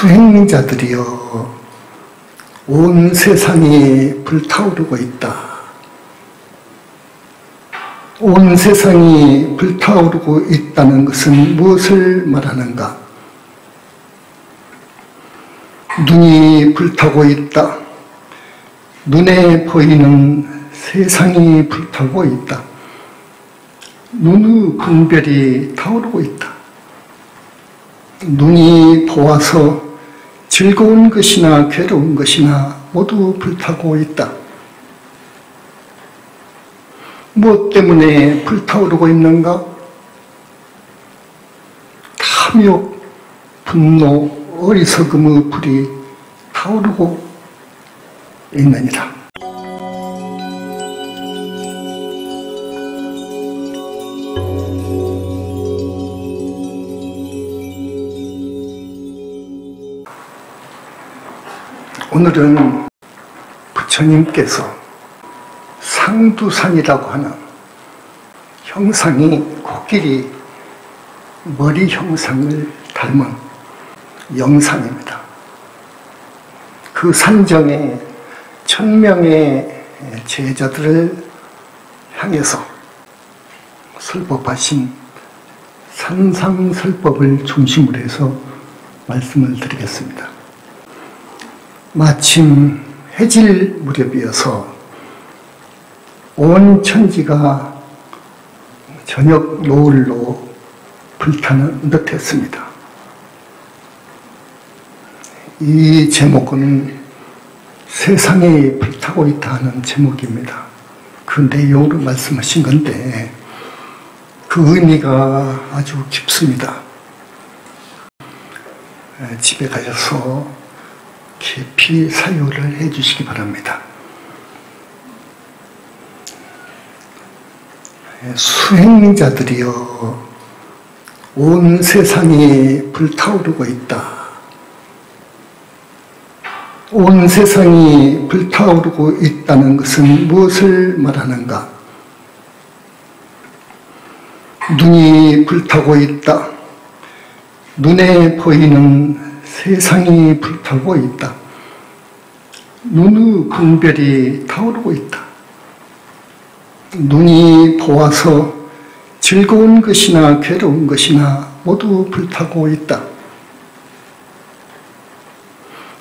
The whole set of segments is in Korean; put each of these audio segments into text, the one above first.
수행자들이여, 온 세상이 불타오르고 있다. 온 세상이 불타오르고 있다는 것은 무엇을 말하는가? 눈이 불타고 있다. 눈에 보이는 세상이 불타고 있다. 눈의 분별이 타오르고 있다. 눈이 보아서 즐거운 것이나 괴로운 것이나 모두 불타고 있다. 무엇 때문에 불타오르고 있는가? 탐욕, 분노, 어리석음의 불이 타오르고 있느니라. 오늘은 부처님께서 상두산이라고 하는 형상이 코끼리 머리 형상을 닮은 영상입니다. 그 산정에 1000명의 제자들을 향해서 설법하신 산상설법을 중심으로 해서 말씀을 드리겠습니다. 마침 해질 무렵이어서 온 천지가 저녁 노을로 불타는 듯했습니다. 이 제목은 세상이 불타고 있다는 제목입니다. 그 내용으로 말씀하신 건데 그 의미가 아주 깊습니다. 집에 가셔서 깊이 사유를 해주시기 바랍니다. 수행자들이여, 온 세상이 불타오르고 있다. 온 세상이 불타오르고 있다는 것은 무엇을 말하는가? 눈이 불타고 있다. 눈에 보이는 세상이 불타고 있다. 눈의 분별이 타오르고 있다. 눈이 보아서 즐거운 것이나 괴로운 것이나 모두 불타고 있다.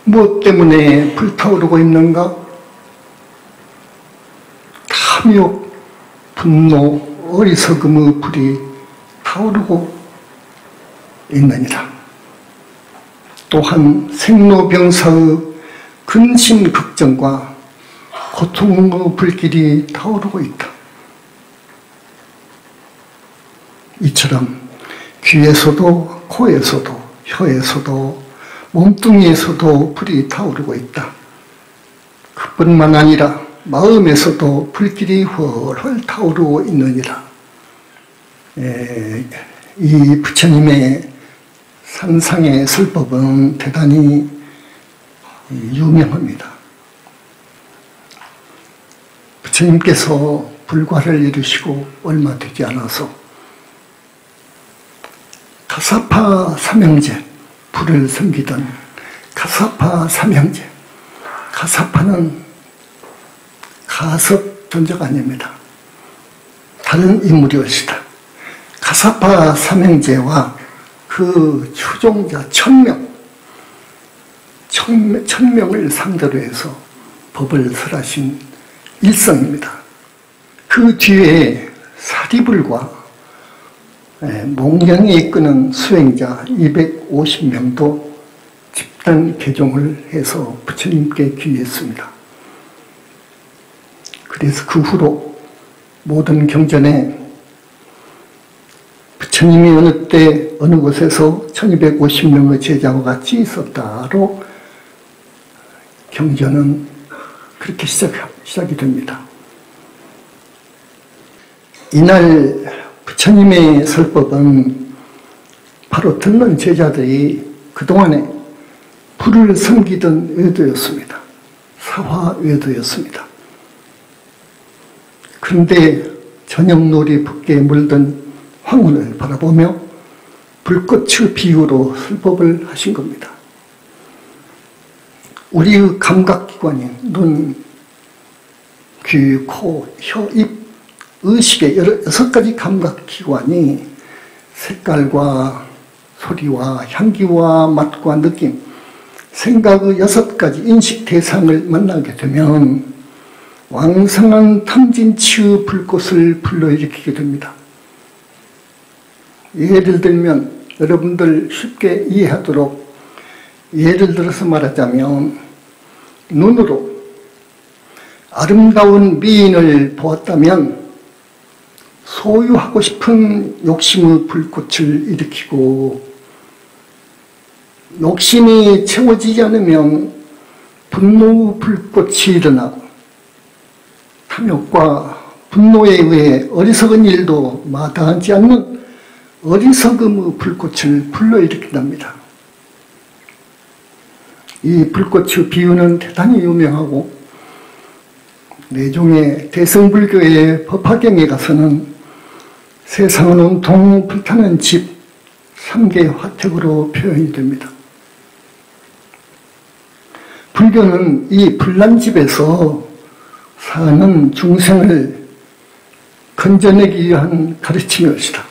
무엇 때문에 불타오르고 있는가? 탐욕, 분노, 어리석음의 불이 타오르고 있느니라. 또한 생로병사의 근심 걱정과 고통의 불길이 타오르고 있다. 이처럼 귀에서도 코에서도 혀에서도 몸뚱이에서도 불이 타오르고 있다. 그뿐만 아니라 마음에서도 불길이 훨훨 타오르고 있느니라. 이 부처님의 산상의 설법은 대단히 유명합니다. 부처님께서 불과를 이루시고 얼마 되지 않아서 가사파 삼형제, 불을 섬기던 가사파 삼형제, 가사파는 가섭 존재가 아닙니다. 다른 인물이었다. 가사파 삼형제와 그 추종자 1000명을 상대로 해서 법을 설하신 일성입니다. 그 뒤에 사리불과 몽령에 이끄는 수행자 250명도 집단 개종을 해서 부처님께 귀했습니다. 그래서 그 후로 모든 경전에 부처님이 어느 때 어느 곳에서 1250명의 제자와 같이 있었다로 경전은 그렇게 시작이 됩니다. 이날 부처님의 설법은 바로 듣는 제자들이 그동안에 불을 섬기던 외도였습니다. 사화외도였습니다. 그런데 저녁놀이 붓게 물든 황혼을 바라보며 불꽃의 비유로 설법을 하신 겁니다. 우리의 감각기관인 눈, 귀, 코, 혀, 입, 의식의 6가지 감각기관이 색깔과 소리와 향기와 맛과 느낌, 생각의 6가지 인식 대상을 만나게 되면 왕성한 탐진치의 불꽃을 불러일으키게 됩니다. 예를 들면 여러분들 쉽게 이해하도록 예를 들어서 말하자면 눈으로 아름다운 미인을 보았다면 소유하고 싶은 욕심의 불꽃을 일으키고, 욕심이 채워지지 않으면 분노의 불꽃이 일어나고, 탐욕과 분노에 의해 어리석은 일도 마다하지 않는 어리석음의 불꽃을 불러일으킨답니다. 이 불꽃의 비유는 대단히 유명하고, 내종의 대승불교의 법화경에 가서는 세상은 온통 불타는 집 3개 화택으로 표현이 됩니다. 불교는 이 불난 집에서 사는 중생을 건져내기 위한 가르침이었다.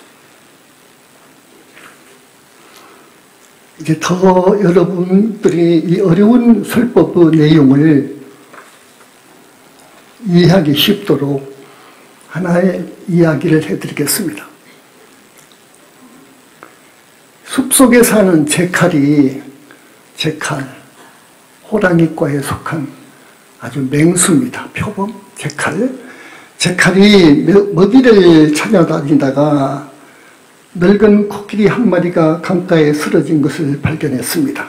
이제 더 여러분들이 이 어려운 설법의 내용을 이해하기 쉽도록 하나의 이야기를 해드리겠습니다. 숲속에 사는 제칼이, 호랑이과에 속한 아주 맹수입니다. 표범, 제칼이 먹이를 찾아다니다가 늙은 코끼리 한 마리가 강가에 쓰러진 것을 발견했습니다.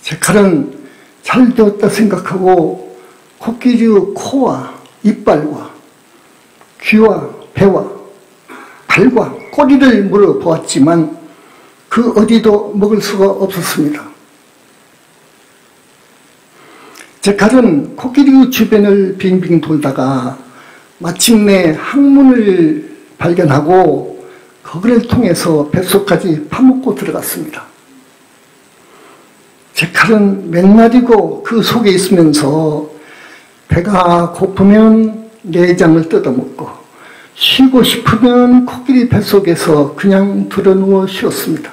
제칼은 잘 되었다 생각하고 코끼리의 코와 이빨과 귀와 배와 발과 꼬리를 물어보았지만 그 어디도 먹을 수가 없었습니다. 제칼은 코끼리 주변을 빙빙 돌다가 마침내 항문을 발견하고 거기를 통해서 뱃속까지 파묻고 들어갔습니다. 제칼은 맨날이고 그 속에 있으면서 배가 고프면 내장을 뜯어먹고 쉬고 싶으면 코끼리 뱃속에서 그냥 드러누워 쉬었습니다.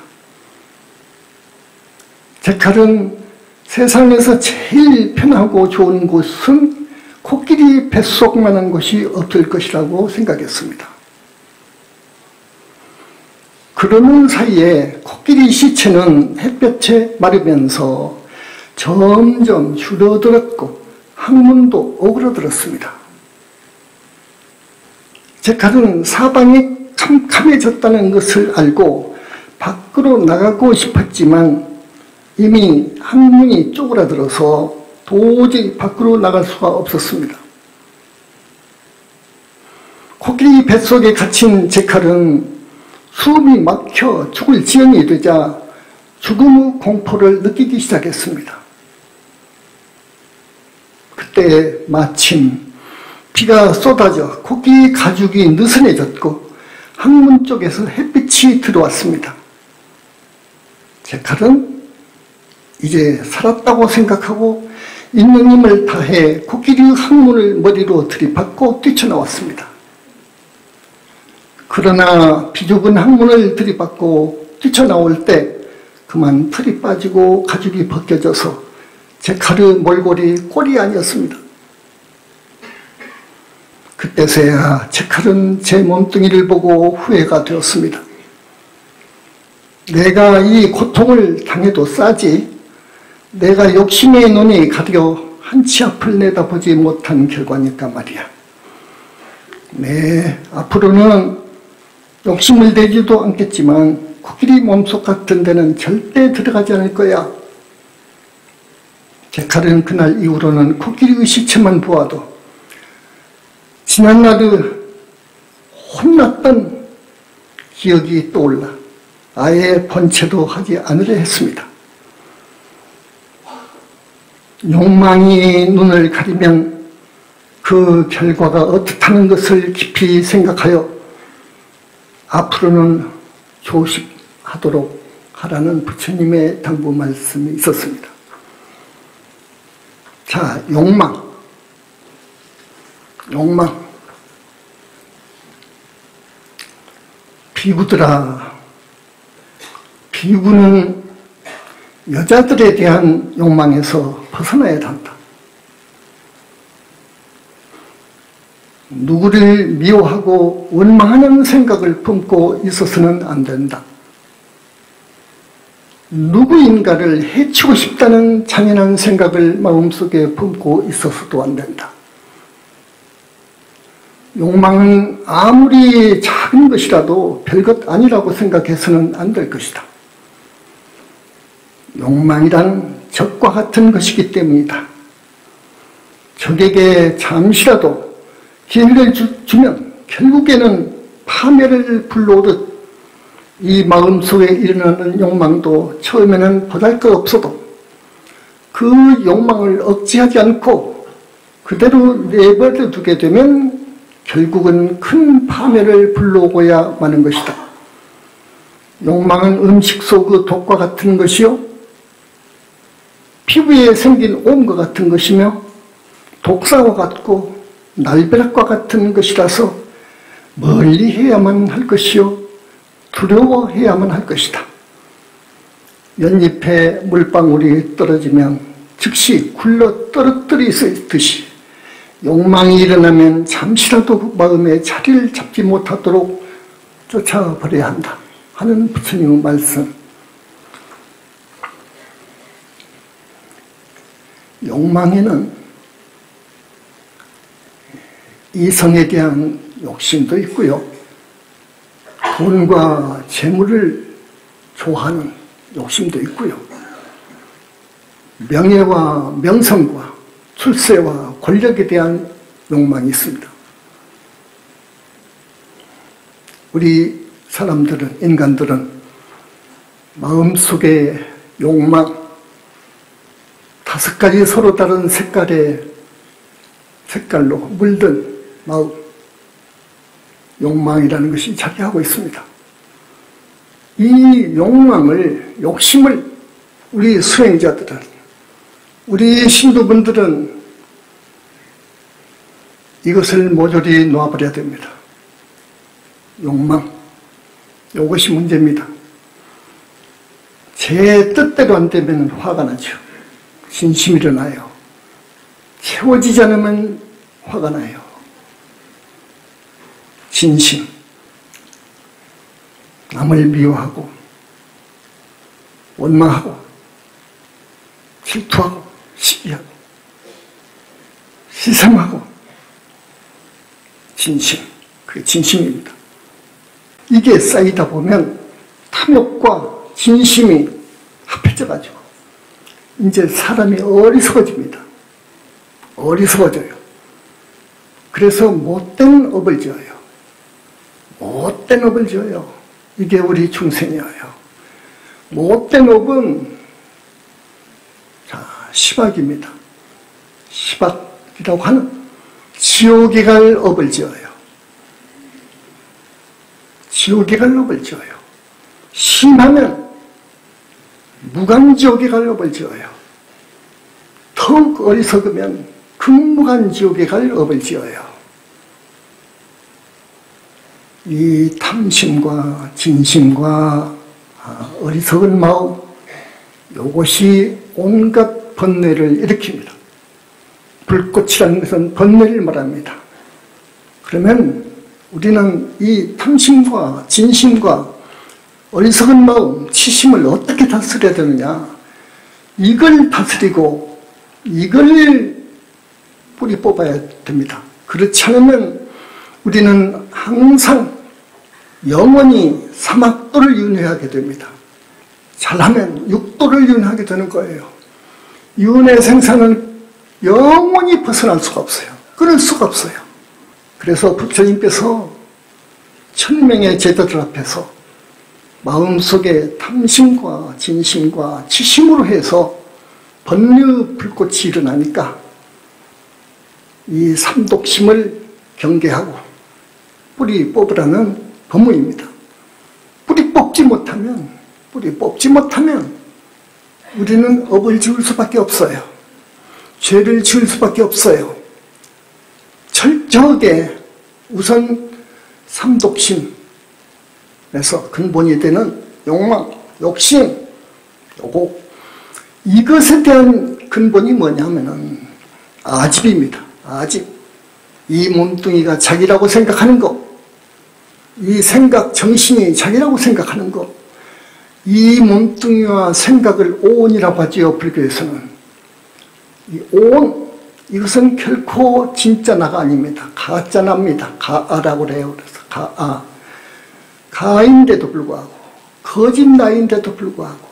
제칼은 세상에서 제일 편하고 좋은 곳은 코끼리 뱃속만한 곳이 없을 것이라고 생각했습니다. 그러는 사이에 코끼리 시체는 햇볕에 마르면서 점점 줄어들었고 항문도 오그라들었습니다. 제칼은 사방이 캄캄해졌다는 것을 알고 밖으로 나가고 싶었지만 이미 항문이 쪼그라들어서 도저히 밖으로 나갈 수가 없었습니다. 코끼리 뱃속에 갇힌 제칼은 숨이 막혀 죽을 지경이 되자 죽음의 공포를 느끼기 시작했습니다. 그때 마침 비가 쏟아져 코끼리 가죽이 느슨해졌고 항문 쪽에서 햇빛이 들어왔습니다. 제칼은 이제 살았다고 생각하고 있는 힘을 다해 코끼리 항문을 머리로 들이받고 뛰쳐나왔습니다. 그러나 비좁은 항문을 들이받고 뛰쳐나올 때 그만 털이 빠지고 가죽이 벗겨져서 제칼의 몰골이 꼴이 아니었습니다. 그때서야 제칼은 제 몸뚱이를 보고 후회가 되었습니다. 내가 이 고통을 당해도 싸지, 내가 욕심의 눈이 가려 한치 앞을 내다보지 못한 결과니까 말이야. 네, 앞으로는 욕심을 내지도 않겠지만 코끼리 몸속 같은 데는 절대 들어가지 않을 거야. 제칼은 그날 이후로는 코끼리의 시체만 보아도 지난날의 혼났던 기억이 떠올라 아예 본체도 하지 않으려 했습니다. 욕망이 눈을 가리면 그 결과가 어떻다는 것을 깊이 생각하여 앞으로는 조심하도록 하라는 부처님의 당부 말씀이 있었습니다. 자, 욕망. 비구들아, 비구는 여자들에 대한 욕망에서 벗어나야 한다. 누구를 미워하고 원망하는 생각을 품고 있어서는 안 된다. 누구인가를 해치고 싶다는 잔인한 생각을 마음속에 품고 있어서도 안 된다. 욕망은 아무리 작은 것이라도 별것 아니라고 생각해서는 안 될 것이다. 욕망이란 적과 같은 것이기 때문이다. 적에게 잠시라도 기회를 주면 결국에는 파멸을 불러오듯 이 마음속에 일어나는 욕망도 처음에는 보잘것없어도 그 욕망을 억제하지 않고 그대로 내버려 두게 되면 결국은 큰 파멸을 불러오고야 마는 것이다. 욕망은 음식 속 독과 같은 것이요, 피부에 생긴 옴과 같은 것이며 독사와 같고 날벼락과 같은 것이라서 멀리해야만 할 것이요 두려워해야만 할 것이다. 연잎에 물방울이 떨어지면 즉시 굴러 떨어뜨리듯이 욕망이 일어나면 잠시라도 마음의 자리를 잡지 못하도록 쫓아버려야 한다 하는 부처님의 말씀. 욕망에는 이성에 대한 욕심도 있고요, 돈과 재물을 좋아하는 욕심도 있고요, 명예와 명성과 출세와 권력에 대한 욕망이 있습니다. 우리 사람들은, 인간들은 마음속에 욕망 5가지 서로 다른 색깔로 물든 마음, 욕망이라는 것이 자기하고 있습니다. 이 욕심을 우리 수행자들은, 우리 신도분들은 이것을 모조리 놓아버려야 됩니다. 욕망, 이것이 문제입니다. 제 뜻대로 안 되면 화가 나죠. 진심이 일어나요. 채워지지 않으면 화가 나요. 진심, 남을 미워하고 원망하고 질투하고 시기하고 시샘하고 진심, 그게 진심입니다. 이게 쌓이다 보면 탐욕과 진심이 합해져가지고 이제 사람이 어리석어집니다. 어리석어져요. 그래서 못된 업을 지어요. 못된 업을 지어요. 이게 우리 중생이에요. 못된 업은 시박입니다. 시박이라고 하는 지옥에 갈 업을 지어요. 지옥에 갈 업을 지어요. 심하면 무간지옥에 갈 업을 지어요. 더욱 어리석으면 극무간지옥에 갈 업을 지어요. 이 탐심과 진심과 어리석은 마음, 이것이 온갖 번뇌를 일으킵니다. 불꽃이라는 것은 번뇌를 말합니다. 그러면 우리는 이 탐심과 진심과 어리석은 마음, 치심을 어떻게 다스려야 되느냐, 이걸 다스리고 이걸 뿌리 뽑아야 됩니다. 그렇지 않으면 우리는 항상 영원히 사막도를 윤회하게 됩니다. 잘하면 육도를 윤회하게 되는 거예요. 윤회 생사는 영원히 벗어날 수가 없어요. 끊을 수가 없어요. 그래서 부처님께서 1000명의 제자들 앞에서 마음속에 탐심과 진심과 치심으로 해서 번뇌 불꽃이 일어나니까 이 삼독심을 경계하고 뿌리 뽑으라는 법문입니다. 뿌리 뽑지 못하면 우리는 업을 지을 수밖에 없어요. 죄를 지을 수밖에 없어요. 철저하게 우선 삼독심에서 근본이 되는 욕망, 욕심, 이것에 대한 근본이 뭐냐면은 아집입니다. 아집. 이 몸뚱이가 자기라고 생각하는 것, 이 생각, 정신이 자기라고 생각하는 것, 이 몸뚱이와 생각을 오온이라고 하지요, 불교에서는. 이 오온, 이것은 결코 진짜 나가 아닙니다. 가짜 나입니다. 가아라고 그래요. 그래서 가아. 가인데도 불구하고, 거짓 나인데도 불구하고,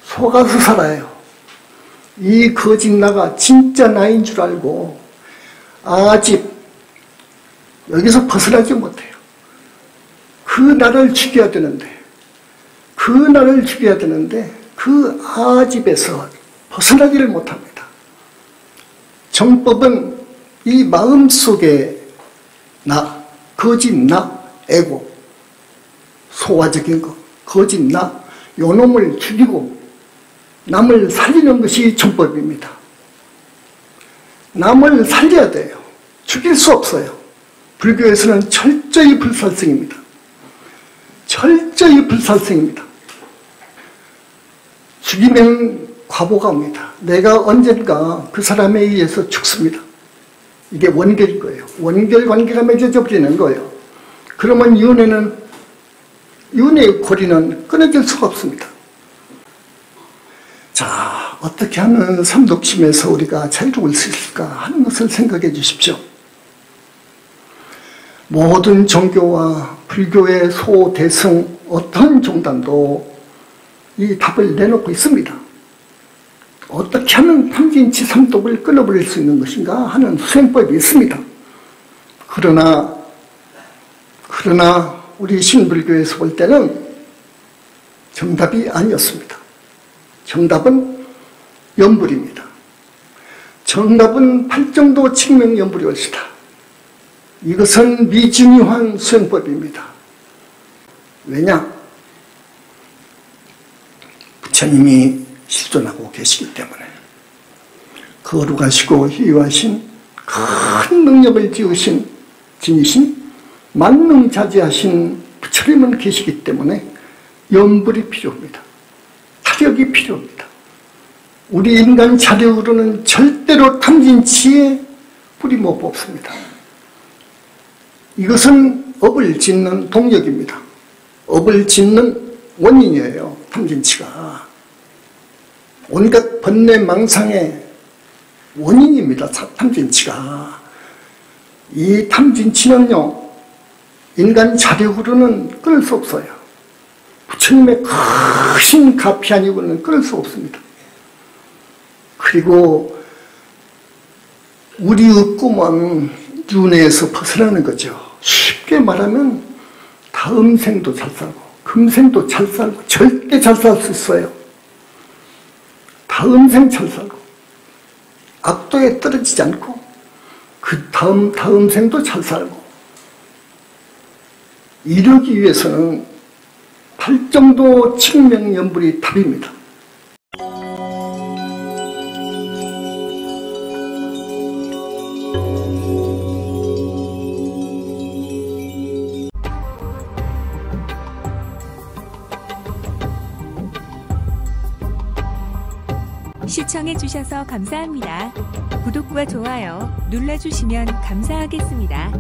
속아서 살아요. 이 거짓 나가 진짜 나인 줄 알고, 아집, 여기서 벗어나지 못해요. 그 나를 죽여야 되는데, 그 아집에서 벗어나지를 못합니다. 정법은 이 마음속에 나, 거짓 나, 에고, 소화적인 것, 거짓 나, 요 놈을 죽이고 남을 살리는 것이 정법입니다. 남을 살려야 돼요. 죽일 수 없어요. 불교에서는 철저히 불살생입니다. 철저히 불살생입니다. 죽이면 과보가 옵니다. 내가 언젠가 그 사람에 의해서 죽습니다. 이게 원결인 거예요. 원결 관계가 맺어져 버리는 거예요. 그러면 윤회의 고리는 끊어질 수가 없습니다. 자, 어떻게 하면 삼독심에서 우리가 자유로울 수 있을까 하는 것을 생각해 주십시오. 모든 종교와 불교의 소대승 어떤 종단도 이 답을 내놓고 있습니다. 어떻게 하면 탐진치 삼독을 끊어버릴 수 있는 것인가 하는 수행법이 있습니다. 그러나 우리 신불교에서 볼 때는 정답이 아니었습니다. 정답은 염불입니다. 정답은 팔정도 칙명 염불이 옳시다. 이것은 미중요한 수행법입니다. 왜냐? 부처님이 실존하고 계시기 때문에 거룩하시고 희유하신 큰 능력을 지으신 진이신 만능자재하신 부처님은 계시기 때문에 염불이 필요합니다. 타력이 필요합니다. 우리 인간 자력으로는 절대로 탐진치에 뿌리 못 뽑습니다. 이것은 업을 짓는 동력입니다. 업을 짓는 원인이에요. 탐진치가. 온갖 번뇌 망상의 원인입니다. 탐진치가. 이 탐진치는요, 인간 자력으로는 끊을 수 없어요. 부처님의 크신 가피 아니고는 끊을 수 없습니다. 그리고 우리의 꿈은 윤회에서 벗어나는 거죠. 쉽게 말하면 다음 생도 잘 살고 금생도 잘 살고 절대 잘 살 수 있어요. 다음 생 잘 살고 악도에 떨어지지 않고 그 다음 생도 잘 살고 이러기 위해서는 팔정도 칙명염불이 답입니다. 시청해주셔서 감사합니다. 구독과 좋아요 눌러주시면 감사하겠습니다.